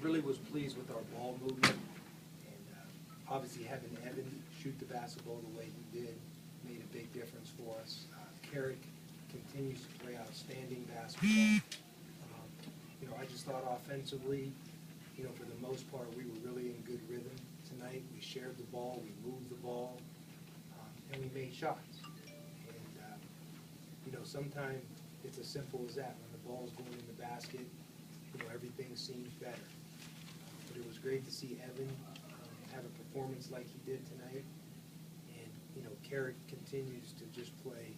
really was pleased with our ball movement, and obviously having Evan shoot the basketball the way he did made a big difference for us. Carrick continues to play outstanding basketball. I just thought offensively, for the most part, we were really in good rhythm tonight. We shared the ball, we moved the ball, and we made shots. And sometimes it's as simple as that. When the ball's going in the basket, everything seems better. But it was great to see Evan have a performance like he did tonight. And, Carrick continues to just play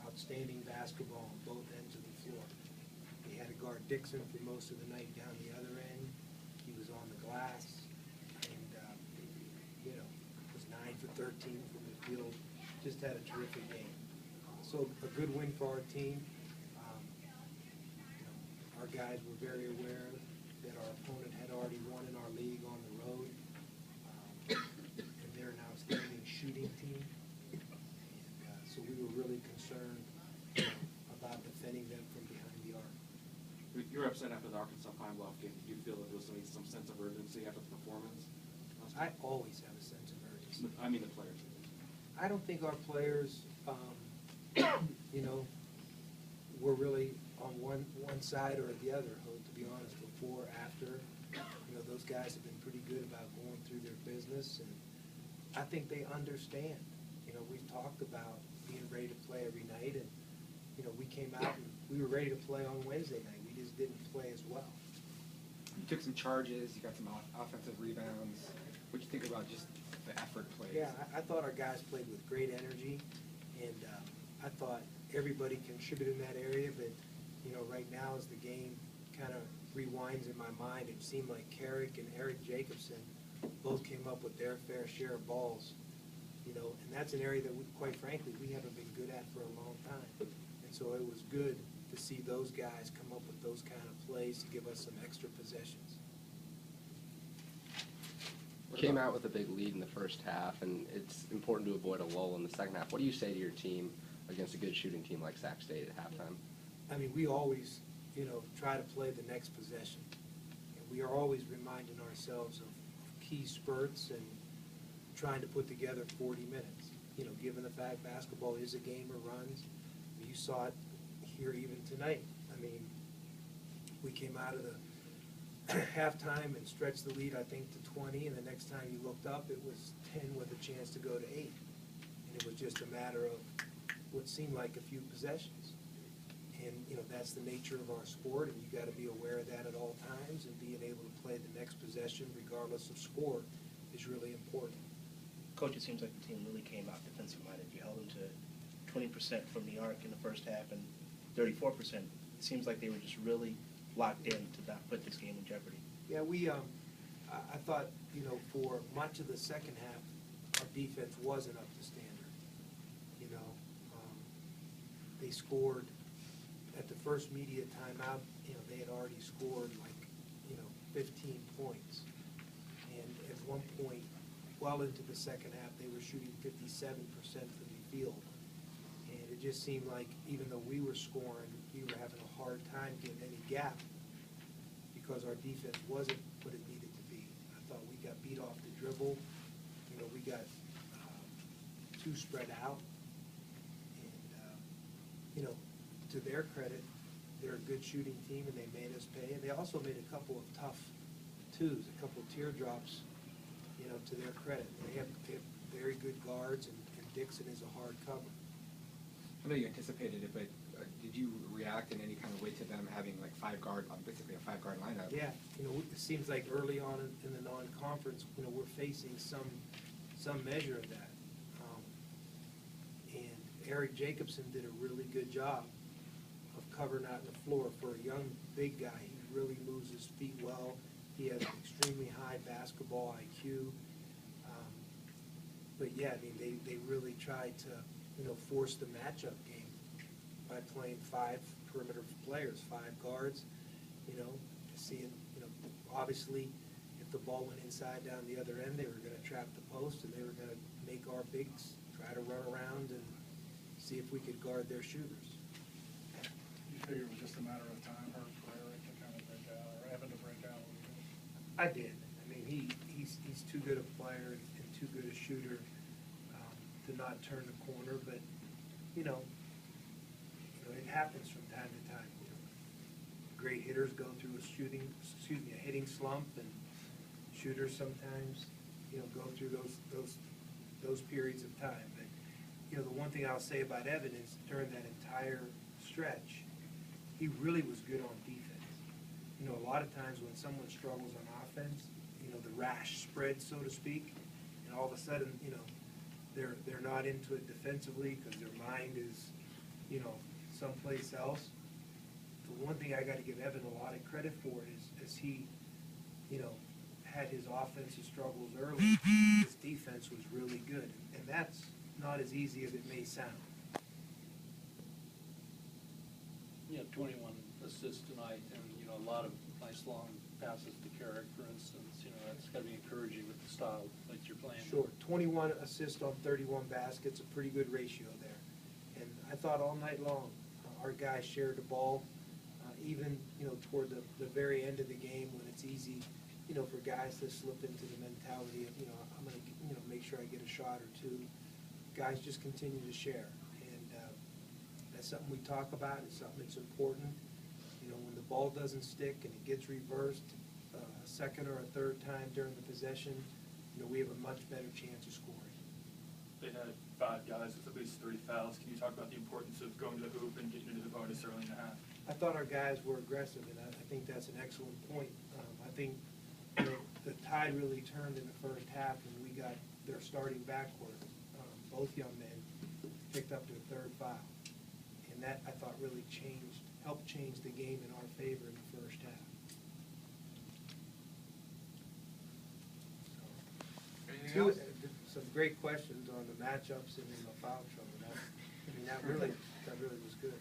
outstanding basketball on both ends of the floor. He had to guard Dixon for most of the night down the other end. He was on the glass. And, was 9 for 13 from the field. Just had a terrific game. So a good win for our team. Our guys were very aware that our opponent had already won in our league on the road, and they're an outstanding shooting team. And so we were really concerned about defending them from behind the arc. You were upset after the Arkansas Pine Bluff game. Did you feel that there was some sense of urgency after the performance? I always have a sense of urgency. I mean the players. I don't think our players, were really on one side or the other, to be honest, before, after. Those guys have been pretty good about going through their business, and I think they understand. We've talked about being ready to play every night, and, we came out and we were ready to play on Wednesday night. We just didn't play as well. You took some charges, you got some offensive rebounds. What do you think about just the effort plays? Yeah, I thought our guys played with great energy, and I thought everybody contributed in that area, but right now as the game kind of rewinds in my mind, it seemed like Carrick and Eric Jacobson both came up with their fair share of balls, and that's an area that quite frankly, we haven't been good at for a long time. And so it was good to see those guys come up with those kind of plays to give us some extra possessions. Came out with a big lead in the first half, and it's important to avoid a lull in the second half. What do you say to your team against a good shooting team like Sac State at halftime? I mean, we always, try to play the next possession. And we are always reminding ourselves of key spurts and trying to put together 40 minutes. Given the fact basketball is a game of runs, you saw it here even tonight. I mean, we came out of the halftime and stretched the lead, I think, to 20, and the next time you looked up, it was 10 with a chance to go to 8. And it was just a matter of what seemed like a few possessions. And, that's the nature of our sport, and you got to be aware of that at all times, and being able to play the next possession regardless of score is really important. Coach, it seems like the team really came out defensive-minded. You held them to 20% from the arc in the first half and 34%. It seems like they were just really locked in to not put this game in jeopardy. Yeah, I thought, for much of the second half, our defense wasn't up to standard. They scored at the first media timeout, they had already scored 15 points. And at one point, well into the second half, they were shooting 57% from the field. And it just seemed like even though we were scoring, we were having a hard time getting any gap because our defense wasn't what it needed to be. I thought we got beat off the dribble. We got too spread out. And, to their credit, they're a good shooting team, and they made us pay. And they also made a couple of tough twos, a couple of teardrops, to their credit. They have very good guards, and Dixon is a hard cover. I know you anticipated it, but did you react in any kind of way to them having basically a 5-guard lineup? Yeah, it seems like early on in the non-conference, we're facing some measure of that. And Eric Jacobson did a really good job of covering out the floor for a young big guy. He really moves his feet well. He has an extremely high basketball IQ. But yeah, I mean, they really tried to, force the matchup game by playing 5 perimeter players, 5 guards. Seeing, obviously, if the ball went inside down the other end, they were going to trap the post, and they were going to make our bigs try to run around and see if we could guard their shooters. You figure it was just a matter of time for Eric to kind of break out, or Evan to break out? I did. I mean, he's too good a player and too good a shooter to not turn the corner, but, it happens from time to time. Great hitters go through a hitting slump, and shooters sometimes, go through those periods of time. But, the one thing I'll say about Evan is during that entire stretch, he really was good on defense. A lot of times when someone struggles on offense, the rash spreads, so to speak, and all of a sudden, they're not into it defensively because their mind is, someplace else. The one thing I got to give Evan a lot of credit for is he, had his offensive struggles early. His defense was really good, and that's not as easy as it may sound. 21 assists tonight, and, a lot of nice long passes to Carrick, for instance. That's got to be encouraging with the style that you're playing. Sure, 21 assists on 31 baskets, a pretty good ratio there. And I thought all night long, our guys shared the ball, even, toward the very end of the game when it's easy, for guys to slip into the mentality of, I'm going to, make sure I get a shot or two. Guys just continue to share. And that's something we talk about. It's something that's important. When the ball doesn't stick and it gets reversed a second or a third time during the possession, we have a much better chance of scoring. They had 5 guys with at least 3 fouls. Can you talk about the importance of going to the hoop and getting into the bonus early in the half? I thought our guys were aggressive, and I think that's an excellent point. I think the tide really turned in the first half, and we got their starting backcourt. Both young men picked up their 3rd foul, and that I thought really helped change the game in our favor in the first half. Anything else? Some great questions on the matchups and in the foul trouble. That really was good.